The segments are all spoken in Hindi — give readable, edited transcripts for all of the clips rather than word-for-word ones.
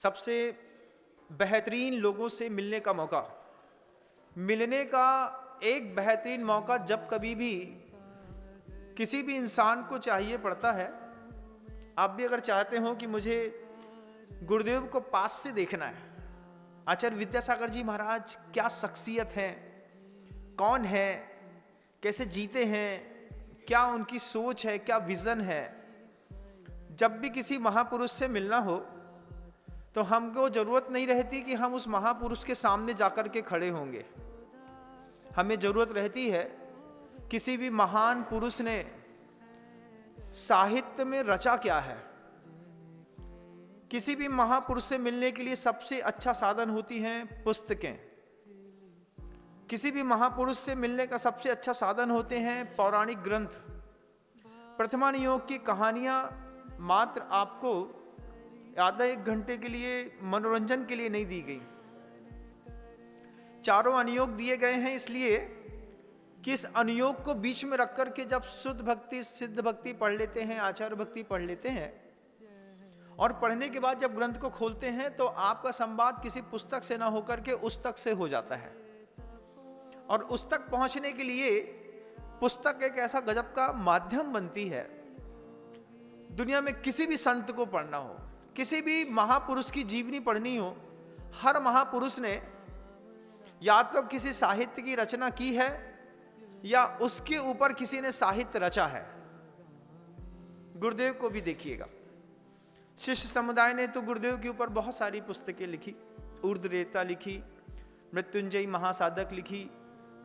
सबसे बेहतरीन लोगों से मिलने का मौका, मिलने का एक बेहतरीन मौका जब कभी भी किसी भी इंसान को चाहिए पड़ता है। आप भी अगर चाहते हो कि मुझे गुरुदेव को पास से देखना है, आचार्य विद्यासागर जी महाराज क्या शख्सियत है, कौन है, कैसे जीते हैं, क्या उनकी सोच है, क्या विजन है, जब भी किसी महापुरुष से मिलना हो तो हमको जरूरत नहीं रहती कि हम उस महापुरुष के सामने जाकर के खड़े होंगे। हमें जरूरत रहती है किसी भी महान पुरुष ने साहित्य में रचा क्या है। किसी भी महापुरुष से मिलने के लिए सबसे अच्छा साधन होती हैं पुस्तकें। किसी भी महापुरुष से मिलने का सबसे अच्छा साधन होते हैं पौराणिक ग्रंथ। प्रथमा नियोग की कहानियां मात्र आपको आधा एक घंटे के लिए मनोरंजन के लिए नहीं दी गई। चारों अनुयोग दिए गए हैं इसलिए कि इस अनुयोग को बीच में रख करके जब शुद्ध भक्ति, सिद्ध भक्ति पढ़ लेते हैं, आचार्य भक्ति पढ़ लेते हैं, और पढ़ने के बाद जब ग्रंथ को खोलते हैं तो आपका संवाद किसी पुस्तक से ना होकर के उस तक से हो जाता है। और उस तक पहुंचने के लिए पुस्तक एक ऐसा गजब का माध्यम बनती है। दुनिया में किसी भी संत को पढ़ना हो, किसी भी महापुरुष की जीवनी पढ़नी हो, हर महापुरुष ने या तो किसी साहित्य की रचना की है या उसके ऊपर किसी ने साहित्य रचा है। गुरुदेव को भी देखिएगा, शिष्य समुदाय ने तो गुरुदेव के ऊपर बहुत सारी पुस्तकें लिखी। ऊर्ध्वरेता लिखी, मृत्युंजयी महासाधक लिखी,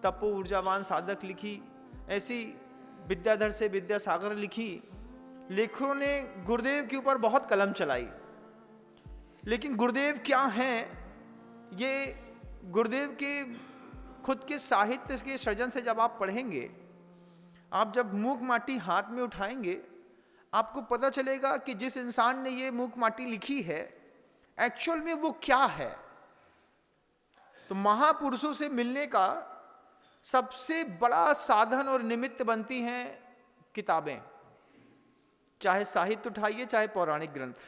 तपो ऊर्जावान साधक लिखी, ऐसी विद्याधर से विद्यासागर लिखी। लेखकों ने गुरुदेव के ऊपर बहुत कलम चलाई। लेकिन गुरुदेव क्या हैं, ये गुरुदेव के खुद के साहित्य के सृजन से जब आप पढ़ेंगे, आप जब मूक माटी हाथ में उठाएंगे, आपको पता चलेगा कि जिस इंसान ने ये मूक माटी लिखी है एक्चुअल में वो क्या है। तो महापुरुषों से मिलने का सबसे बड़ा साधन और निमित्त बनती हैं किताबें, चाहे साहित्य उठाइए चाहे पौराणिक ग्रंथ।